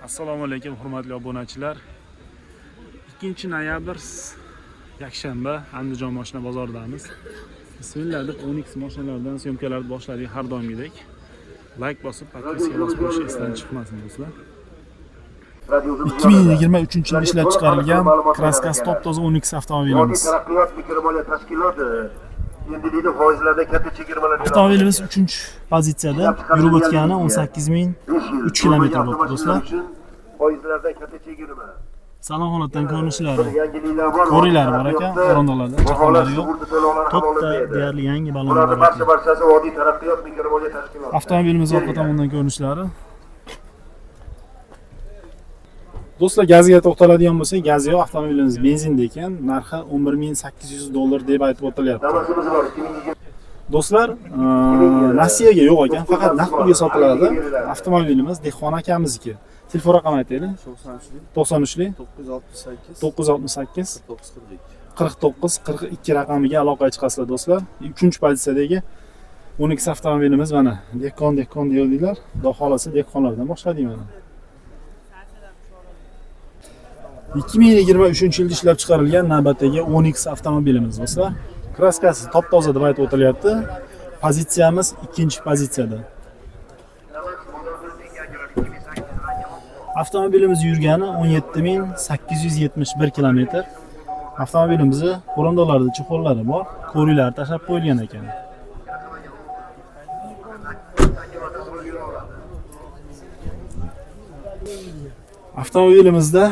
Assalomu alaykum hurmatli obunachilar. 2-noyabr yakshanba Andijon mashina bozoridamiz. Bismillah deb Onyx mashinalardan syomkalarni boshladik har doimgidek. Like bosib, podpiska bosib qo'yish esdan chiqmasin do'stlar. 2023-yilda ishlab chiqarilgan kraskasi top-toza Onyx avtomobilimiz. Avtomobilimiz 3-pozitsiyada yurib o'tgani 18.003 km bo'ldi do'stlar. Foizlarda katta chegirma. Salon holatdan ko'rinishlari. Ko'rilari bor ekan, o'rindiqlarda chaqalari yo'q. To'rtta deyarli yangi balonlar bor. Barchasi vodiy taraqqiyot mikromoliya tashkiloti. Avtomobilimiz orqa tomondan ko'rinishlari. Do'stlar, gazga to'xtaladigan bo'lsak, gaz yo'q, avtomobilimiz benzinda ekan, narxi $11.800 deb aytib o'tilyapti. Do'stlar, Rossiyaga yo'q ekan, faqat naqd pulga sotiladi. Avtomobilimiz Dehqon akamizniki. Telefon raqamini aytaylik. 93lik 968 49 42 raqamiga aloqaga chiqasizlar do'stlar. 3-pozitsiyadagi Onyx avtomobilimiz mana Dehqon deydilar. Xudo xolasa dehqonlardan boshladik mana. 2023-yilda ishlab chiqarilgan navbatdagi Onyx avtomobilimiz do'stlar. Kraskasi top-toza deb aytib o'tilyapti. Pozitsiyamiz 2-pozitsiyada. Avtomobilimiz yurgani 17.871 km. Avtomobilimizni o'rindiqlarida chexollari bor, ko'rilari tashlab qo'yilgan ekan. Avtomobilimizda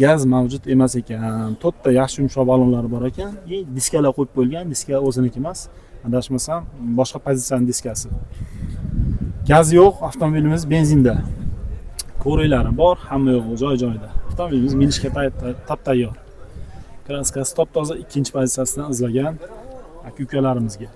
gaz mavjud emas ekan. To'rtta yaxshi yumshoq balonlari bor ekan. Diskalar qo'yib qo'yilgan, diska o'ziniki emas. Adashmasam, boshqa pozitsiyaning diskasi. Gaz yo'q, avtomobilimiz benzinda. Ko'rilari bor, hamma yo'q joy-joyida. Avtomobilimiz minishga tayyor. Kraskasi top-toza 2-pozitsiyasidan izlagan aka-ukalarimizga.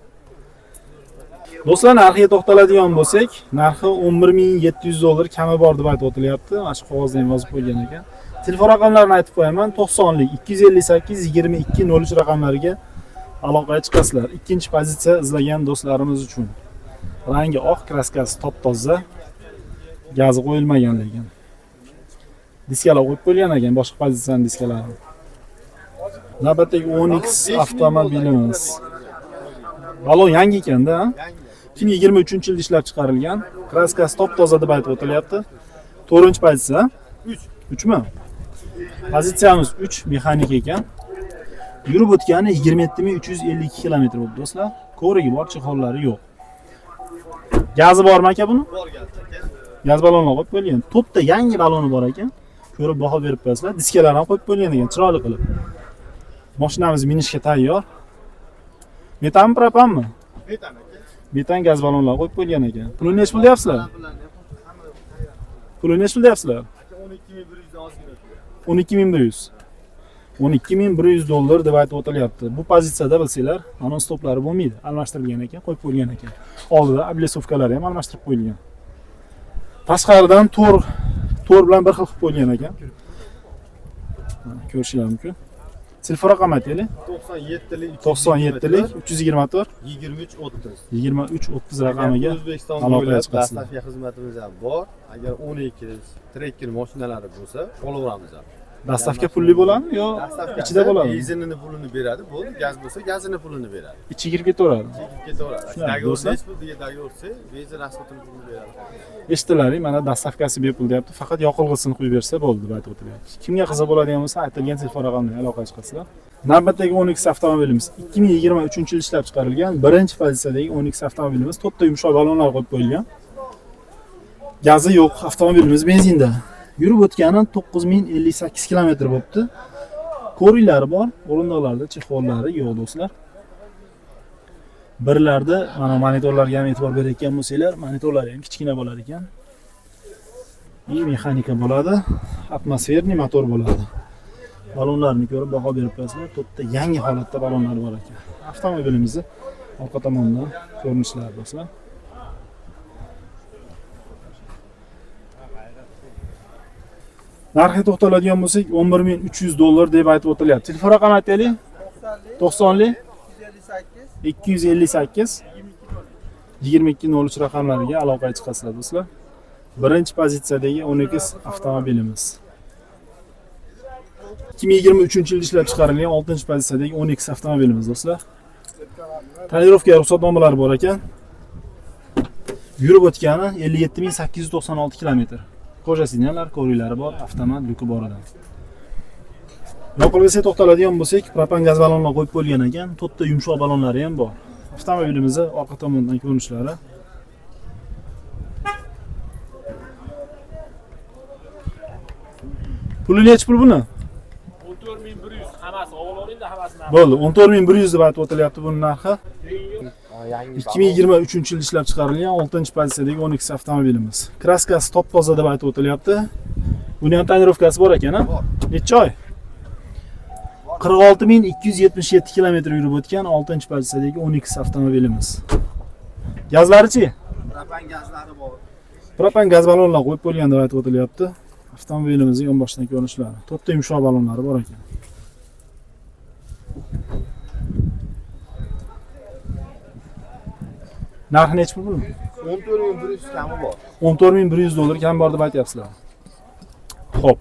Do'stlar, narxiga to'xtaladigan bo'lsak, narxi $11.700 kami bor deb aytib o'tilyapti. Mana shu qog'ozda ham yozib qo'ygan ekan. Telefon raqamlarini aytib qo'yaman. 90lik 258 2203 raqamlariga aloqaga chiqasizlar. 2-pozitsiya izlagan do'stlarimiz uchun. Rangi oq, kraskasi top-toza. Gazi qo'yilmagan lekin. Diskalar qo'yib qo'yilgan ekan, boshqa pozitsiyaning diskalari. Navbatdagi Onyx avtomobilimiz. Balon yangi ekanda, 2023-yilda ishlab chiqarilgan. Kraskasi top-toza deb aytib o'tilyapti. 4-pozitsiya. 3 mi? Pozitsiyamiz 3, mexanik ekan. Yurib o'tgani 27.352 km bo'ldi do'stlar. Ko'rigi bor, chexollari yo'q. Gazi bormi aka buni? Bor gaz. Gaz balonlar qo'yib qo'yilgan. To'rtta yangi baloni bor ekan. Ko'rib baho berib qo'yasizlar. Diskalarni ham qo'yib qo'yilgan ekan, chiroyli qilib. Mashinamiz minishga tayyor. Metan propanmi? Metan aka. Metan gaz balonlar qo'yib qo'yilgan ekan. Pulini nech pul deyapsizlar? Pulini nech pul deyapsizlar? 12.100. 12.100 deb aytib o'tilyapti. Bu pozitsiyada bilsanglar, anon stoplari bo'lmaydi. Almashtirilgan ekan, qo'yib qo'yilgan ekan. Oldida ablesovkalari ham almashtirib qo'yilgan. Tashqaridan to'r bilan bir xil qilib qo'yilgan ekan. Ko'rishingiz mumkin. Telefon raqami aytaylik. 97lik 324 2330 raqamiga aloqaga chiqasizlar. Dastlabki xizmatimiz ham bor. Agar 12 trekker mashinalari bo'lsa, olaveramiz ham. Dastlabki pulli bo'ladimi yo ichida bo'ladimi? Benzinini pulini beradi, bo'ldi. Gaz bo'lsa, gazini pulini beradi. Ichiga kirib ketaveradi. Dogovor degan dogovorsa, benzin rasxotini pulini beradi. Eshitilaring, mana dastavkasi bepul deyapti. Faqat yoqilg'isini quyib bersa bo'ldi deb aytib o'tilyapti. Kimga qiziq bo'ladigan bo'lsa, aytilgan telefon raqamiga aloqaga chiqasizlar. Navbatdagi Onyx avtomobilimiz 2023-yilda ishlab chiqarilgan 1-pozitsiyadagi Onyx avtomobilimiz. To'rtta yumshoq balonlar qo'yib qo'yilgan. Gazi yo'q, avtomobilimiz benzinda. Yurib o'tgani 9058 km bo'libdi. Ko'rilari bor, o'rindiqlarda chexollari yo'q do'stlar. Birlarda mana monitorlarga ham e'tibor berayotgan bo'lsanglar, monitorlari ham kichkina bo'lar ekan. Mexanika bo'ladi, atmosferniy motor bo'ladi. Balonlarni ko'rib baho berib qo'yasizlar. To'rtta yangi holatda balonlar bor ekan. Avtomobilimizni orqa tomonidan ko'rinishlari do'stlar. Narxiga to'xtaladigan bo'lsak, $11.300 deb aytib o'tilyapti. Telefon raqami aytaylik. 90lik 258 2203 raqamlariga aloqaga chiqasizlar do'stlar. Birinchi pozitsiyadagi 10X avtomobilimiz. 2023-yilda ishlab chiqarilgan 6-pozitsiyadagi 10X avtomobilimiz do'stlar. Tonirovka ruxsatnomalari bor ekan. Yurib o'tgani 57896 kilometr. Qo'sha signallar, ko'riklari bor, avtomat lyuki bor edi. Yoqilg'isiga to'xtaladigan bo'lsak, propan gaz ballonlar qo'yib bo'lgan ekan, to'rtta yumshoq ballonlari ham bor. Avtomobilimizning orqa tomonidan ko'rinishlari. Puli necha pul buni? 14100 hammasi o'g'ilingda hammasini. Bo'ldi, 14100 deb aytib o'tilyapti buning narxi. 2023-yilda ishlab chiqarilgan 6-pozitsiyadagi 10X avtomobilimiz. Kraskasi top toza deb aytib o'tilyapti. Buni ham tonirovkasi bor ekan, ha? Necha oy? 46277 kilometr yurib o'tgan 6-pozitsiyadagi 10X avtomobilimiz. Gazlari-chi? Propan gazlari bor. Propan gaz ballonlar qo'yib bo'lgan deb aytib o'tilyapti. Avtomobilimizning yonboshdan ko'rinishlari. To'rtta yumshoq ballonlari bor ekan. Narxi necha pul buni? 14100 kami bor. 14100 dollar kam bor deb aytyapsizlar. Xo'p.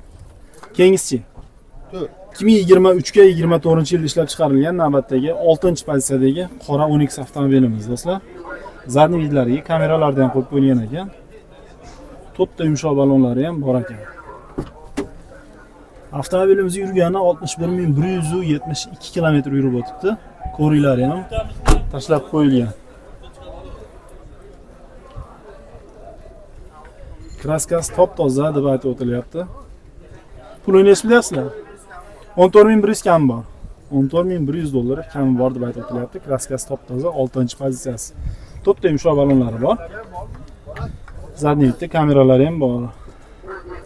Keyingisi 2023 ga 24-yilda ishlab chiqarilgan navbatdagi 6-pozitsiyadagi qora 10X avtomobilimiz do'stlar. Zadniy vidlariga kameralarni ham qo'yib qo'ygan ekan. To'rtta yumshoq ballonlari ham bor ekan. Avtomobilimiz yurgani 61172 kilometr yurib o'tibdi. Ko'riklari ham tashlab qo'yilgan. Kraskasi top toza deb aytib o'tilyapti. Pulini necha bilasizlar? 14100 kam bor. 14100 dollar kami bor deb aytib o'tilyapti. Kraskasi top toza, 6-pozitsiyasi. To'rtta yumshoq ballonlari bor. Zadniy vidda kameralari ham bor.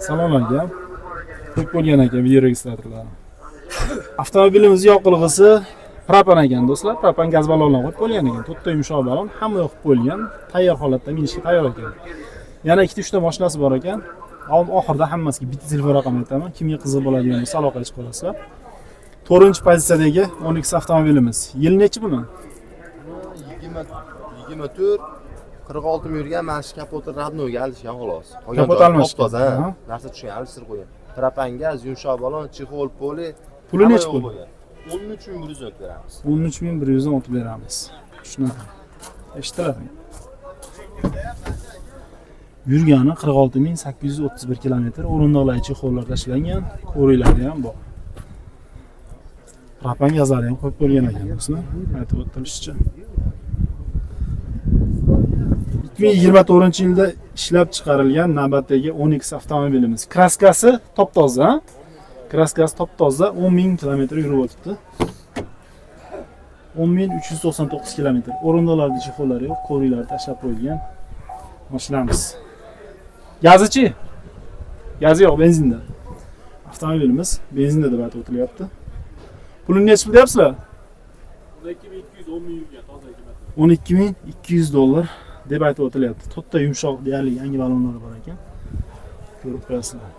Salonlarga ham qo'yib bo'lgan ekan video registratorlari. Avtomobilimizning yoqilg'isi propan ekan do'stlar. Propan gaz ballonlar qo'yib bo'lgan ekan. To'rtta yumshoq ballon hamma yoqib bo'lgan. Tayyor holatda minishga tayyor ekan. Yana 2-3 ta mashinasi bor ekan. Oxirida hammasiga bitta telefon raqami aytaman. Kimga qiziq bo'ladigan bo'lsa aloqaga chiqib olasizlar. 4-pozitsiyadagi 10X avtomobilimiz. Yil nechi buni? 24 46 ming yurgan, mana shu kapoti radnoga alishgan xolos. Kapot almashgan. Toza, narsa tushgan, alishtirib qo'ygan. Propan gaz, yumshoq ballon, chexol, poli. Puli nechi pul? 13100 o'tib beramiz. 13100 dan o'tib beramiz. Shunaqa. Eshitiladimi? Yurgani 46831 kilometr. O'rindiqlar chexollar tashlangan, ko'riklari ham bor. Propan gazlari ham qo'yib bo'lgan ekan do'stlar. Aytib o'tilishicha. 2024-yilda ishlab chiqarilgan navbatdagi 10X avtomobilimiz. Kraskasi top toza, ha? Kraskasi top toza, 10000 kilometr yurib o'tibdi. 10399 kilometr. O'rindiqlarda chexollari yo'q, ko'riklari tashlab qo'yilgan mashinamiz. Gazichi? Gazi yo'q, benzinda. Avtomobilimiz benzinda deb aytib o'tilyapti. Pulini necha pul deyapsizlar? 12200 10 ming yurgan toza qiymat. 12200 dollar deb aytib o'tilyapti. To'rtta yumshoq deyarli yangi ballonlari bor ekan. Ko'rib qo'yasizlar.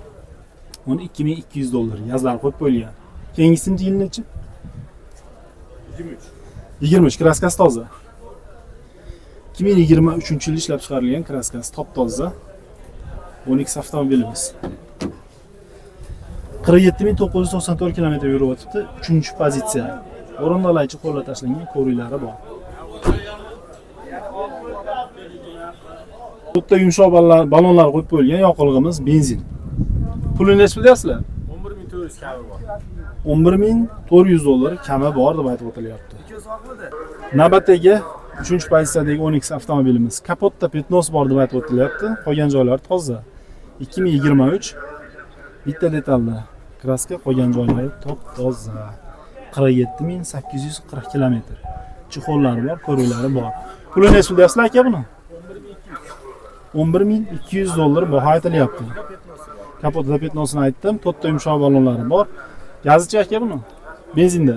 12200 dollar yazlar qo'yib qo'yilgan. Keyingisini yil nechi? 23 kraskasi toza. 2023-yilda ishlab chiqarilgan kraskasi top toza 10X avtomobilimiz. 47994 kilometr yurib o'tibdi. 3-pozitsiya. O'rindiqlarchi qo'llar tashlangan, ko'riklari bor. To'rtta yumshoq ballonlar qo'yib qo'yilgan, yoqilg'imiz benzin. Pulini necha bilasizlar? 11400 kami bor. 11400 dollar kami bor deb aytib o'tilyapti. Navbatdagi 3-pozitsiyadagi 10X avtomobilimiz. Kapotda petnos bor deb aytib o'tilyapti. Qolgan joylari toza. 2023 bitta detalda kraska, qolgan joylari top toza. 47840 kilometr. Chexollari bor, ko'riklari bor. Pulini necha deyapsizlar aka buni? 11200 dollar baho aytilyapti. Kapotda petnosini aytdim. To'rtta yumshoq ballonlari bor. Gazichi aka buni? Benzinda.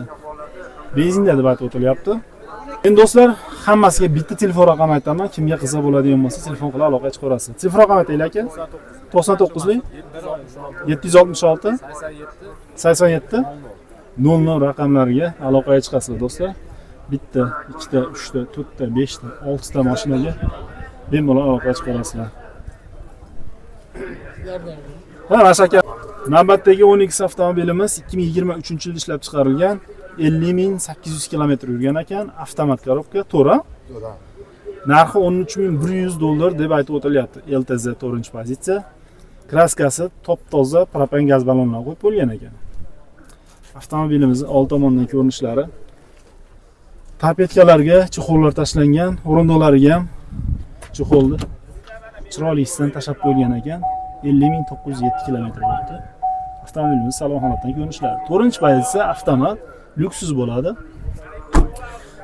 Benzinda deb aytib o'tilyapti. Endi do'stlar, hammasiga bitta telefon raqami aytaman. Kimga qiziq bo'ladigan bo'lsa, telefon qilib aloqaga chiqarasiz. Telefon raqami aytaylik aka. 99lik 766 87 00 raqamlariga aloqaga chiqasizlar do'stlar. Bitta, ikkita, uchta, to'rtta, beshta, oltita mashinaga bemalol aloqaga chiqarasizlar. Ha, Rashaka. Navbatdagi 12 avtomobilimiz 2023-yilda ishlab chiqarilgan 50.800 km yurgan ekan, avtomat korobka, to'ra. Narxi $13.100 deb aytib o'tilyapti. LTZ 4-pozitsiya. Kraskasi top-toza propan gaz ballonlar qo'yib bo'lgan ekan. Avtomobilimizning old tomondan ko'rinishlari. Tapetkalarga chexollar tashlangan, o'rindiqlariga ham chexolni chiroyli tashab qo'ygan ekan. 50.907 km bo'ldi. Avtomobilimiz salon holatdan ko'rinishlari. 4-pozitsiya avtomat, lyuksus bo'ladi.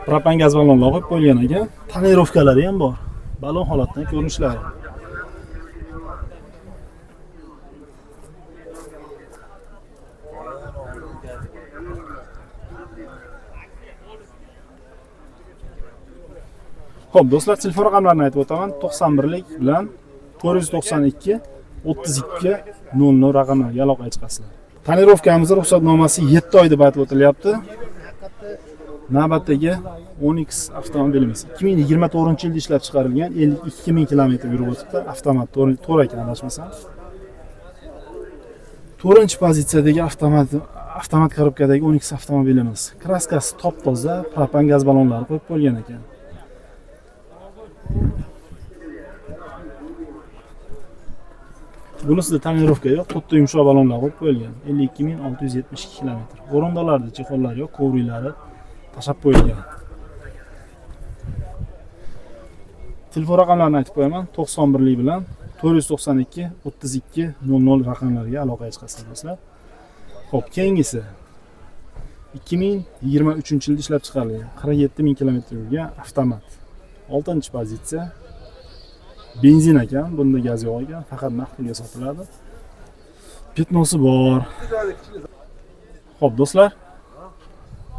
Propan gaz ballonlar qo'yib qo'ygan ekan. Tonirovkalari ham bor. Balon holatdan ko'rinishlari. Xo'p, do'stlar, telefon raqamlarini aytib o'taman. 91lik bilan 492 32 00 raqamlarga aloqaga chiqasizlar. Tonirovkamiz ruxsatnomasi 7 oy deb aytib o'tilyapti. Navbatdagi 10X avtomobilimiz 2024-yilda ishlab chiqarilgan, 52.000 km yurib o'tibdi. Avtomat to'ra ekan, adashmasam. 4-pozitsiyadagi avtomat korobkadagi 10X avtomobilimiz. Kraskasi top-toza, propan gaz ballonlari qo'yib qo'ygan ekan. Bunisida tonirovka yo'q, to'rtta yumshoq ballonlar qo'yib qo'yilgan. 52.672 km. O'rindiqlarda chexollar yo'q, kovrilari tashab qo'yilgan. Telefon raqamlarini aytib qo'yaman. 91lik bilan 492 32 00 raqamlariga aloqaga chiqasizlar do'stlar. Xo'p, keyingisi 2023-yilda ishlab chiqarilgan 47.000 km yurgan avtomat. 6-pozitsiya. Benzin ekan, bunda gaz yo'q ekan, faqat naqd pulga sotiladi. Petnosi bor. Xo'p, do'stlar,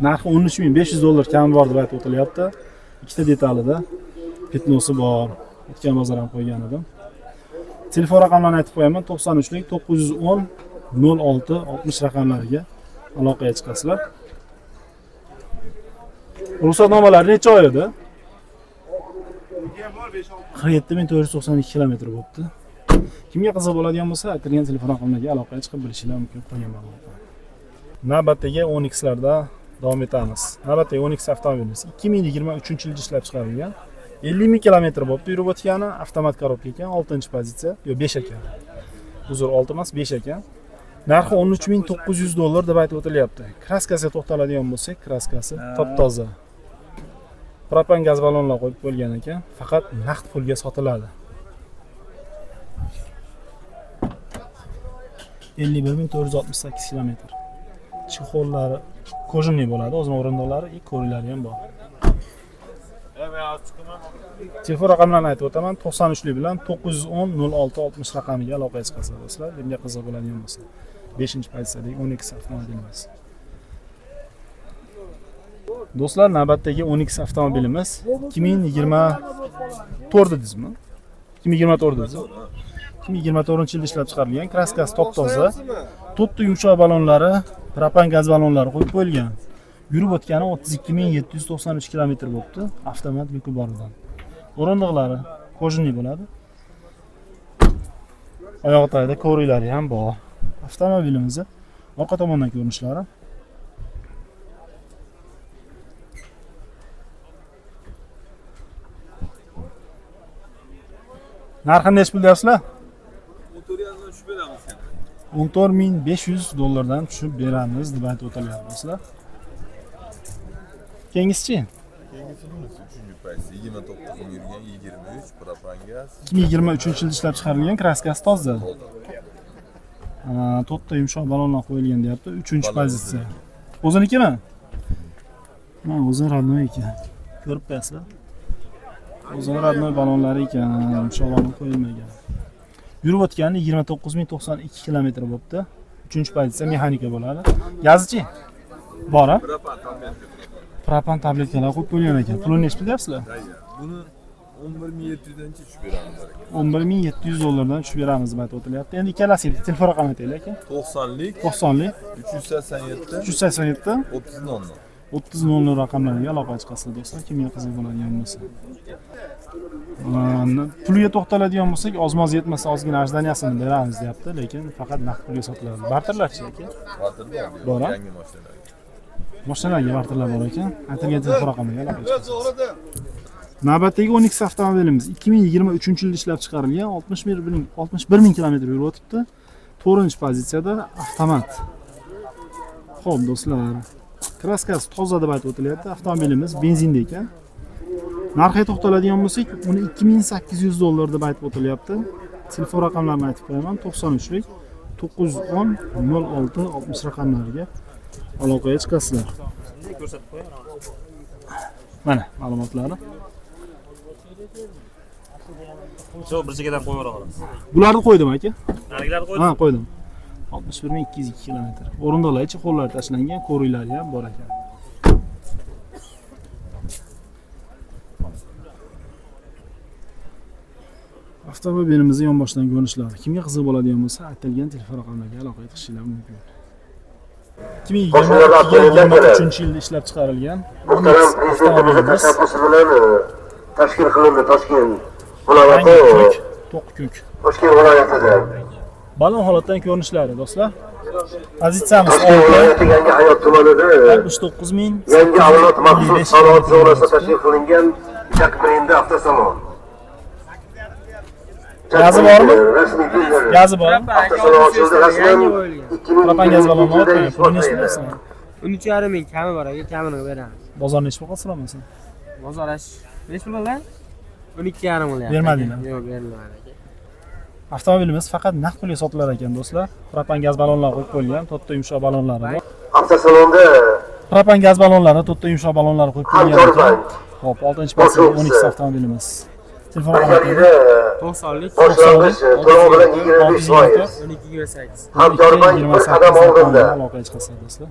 narxi $13.500 kam bor deb aytib o'tilyapti. Ikkita detalida petnosi bor. O'tgan bozor ham qo'ygan edim. Telefon raqamlarini aytib qo'yaman. 93lik 910 06 60 raqamlariga aloqaga chiqasizlar. Ruxsatnomalari necha oy edi? 47.492 km bo'libdi. Kimga qiziq bo'ladigan bo'lsa, aytilgan telefon raqamlariga aloqaga chiqib bilishingiz mumkin. Qolgan ma'lumotlar. Navbatdagi 10Xlarda davom etamiz. Navbatdagi 10X avtomobilimiz 2023-yilda ishlab chiqarilgan. 50.000 km bo'libdi yurib o'tgani, avtomat korobka ekan, 6-pozitsiya, yo'q 5 ekan. Uzr, 6 emas, 5 ekan. Narxi $13.900 deb aytib o'tilyapti. Kraskasiga to'xtaladigan bo'lsak, kraskasi top-toza. Propan gaz ballonlar qo'yib qo'yilgan ekan, faqat naqd pulga sotiladi. 51.468 km. Chexollari kojinli bo'ladi, o'zining o'rindiqlari, ko'rilari ham bor. Telefon raqamlarini aytib o'taman. 93lik bilan 910 06 60 raqamiga aloqaga chiqasizlar do'stlar. Menga qiziq bo'ladigan bo'lsa. 5-pozitsiyadagi 10X avtomobilimiz. Do'stlar, navbatdagi 10X avtomobilimiz 2024 dedingizmi? 2024 dedingiz. 2024-yilda ishlab chiqarilgan. Kraskasi top-toza. To'rtta yumshoq ballonlari, propan gaz ballonlari qo'yib qo'yilgan. Yurib o'tgani 32.793 km bo'libdi. Avtomat yuki boridan. O'rindiqlari kojinli bo'ladi. Oyoq tagida ko'rilari ham bor. Avtomobilimizni orqa tomondan ko'rinishlari. Narxini necha pul deyapsizlar? 14.500 dan tushib beramiz deb aytib o'tilyapti do'stlar. Keyingisi-chi? Keyingisi bunisi 3-pozitsiya 29 yurgan 23 propan gaz. 2023-yilda ishlab chiqarilgan, kraskasi toza. To'rtta yumshoq ballonlar qo'yilgan deyapti. 3-pozitsiya. O'zinikimi? Ha, o'zini radnoy ekan. Ko'rib qo'yasizlar. O'zini radnoy ballonlari ekan, yumshoq ballon qo'yilmagan. Yurib o'tgani 29.092 km bo'libdi. 3-pozitsiya mexanika bo'ladi. Gazichi? Bor-a? Propan tabletkalar qo'yib qo'yilgan ekan. Pulini necha deyapsizlar? Buni 11.700 dan tushib beramiz. 11.700 dan tushib beramiz deb aytib o'tilyapti. Endi ikkalasiga telefon raqamini aytaylik aka. 90lik 90lik 387 387 30 30 00 raqamlariga aloqaga chiqasizlar do'stlar. Kimga qiziq bo'ladigan bo'lsa. Puliga to'xtaladigan bo'lsak, ozmoz yetmasa ozgina ajdaniyasini beramiz deyapti, lekin faqat naqd pulga sotiladi. Barterlarchi aka? Barterda Bor, a? yangi mashinalar. Mashinalarga barterlar bor ekan. Aytilgan telefon raqamiga aloqa qilasiz. Navbatdagi 12 avtomobilimiz 2023-yilda ishlab chiqarilgan, 61 ming kilometr yurib o'tibdi. 4-pozitsiyada avtomat. Xo'p, do'stlar. Kraskasi toza deb aytib o'tilyapti. Avtomobilimiz benzinda ekan. Narxiga to'xtaladigan bo'lsak, uni 2800 dollar deb aytib o'tilyapti. Telefon raqamlarini aytib qo'yaman. 93lik 910 06 60 raqamlariga aloqaga chiqasizlar. Mana ma'lumotlari. Shu bir chekkadan qo'yib yuboramiz. Bularni qo'ydim aka. Narigilarni qo'ydim. Ha, qo'ydim. 61202 kilometr. O'rindiqlar ichi qo'llari tashlangan, ko'riklari ham bor ekan. Avtomobilimizning yonboshdan ko'rinishlari. Kimga qiziq bo'ladigan bo'lsa, aytilgan telefon raqamlariga aloqa qilishingiz mumkin. 2023-yilda ishlab chiqarilgan avtomobilimiz tashkil qilindi Toshkent viloyati viloyati to'q ko'k. Toshkent viloyatida Balon holatdan ko'rinishlari do'stlar. Pozitsiyamiz Toshkent viloyati Yangi hayot tumanida 69 ming yangi avlod maxsus sanoat zonasi tashkil qilingan Jakbrenda avtosalon. Gazi bormi? Rasmiy diler. Gazi bormi? Avtosalon ochildi rasman. Propan gaz baloni bor ekan. Pulini nechta bersin? 13,5 ming kami bor aka, kamini beramiz. Bozor nechta qolsin? Bozor nech pul bo'ldi? 12,5 million. Bermadinglar? Yo'q, berilmadi aka. Avtomobilimiz faqat naqd pulga sotilar ekan do'stlar. Propan gaz ballonlari qo'yib qo'yilgan, to'rtta yumshoq ballonlari bor. Avtosalonda Propan gaz ballonlari, to'rtta yumshoq ballonlari qo'yib qo'yilgan ekan. Xo'p, 6-pozitsiyada 12 avtomobilimiz. Telefon raqami 90lik boshlang'ich to'lov bilan 25 foiz. 12,8. Hamkorbank bir qadam oldinda. aloqaga chiqasizlar do'stlar.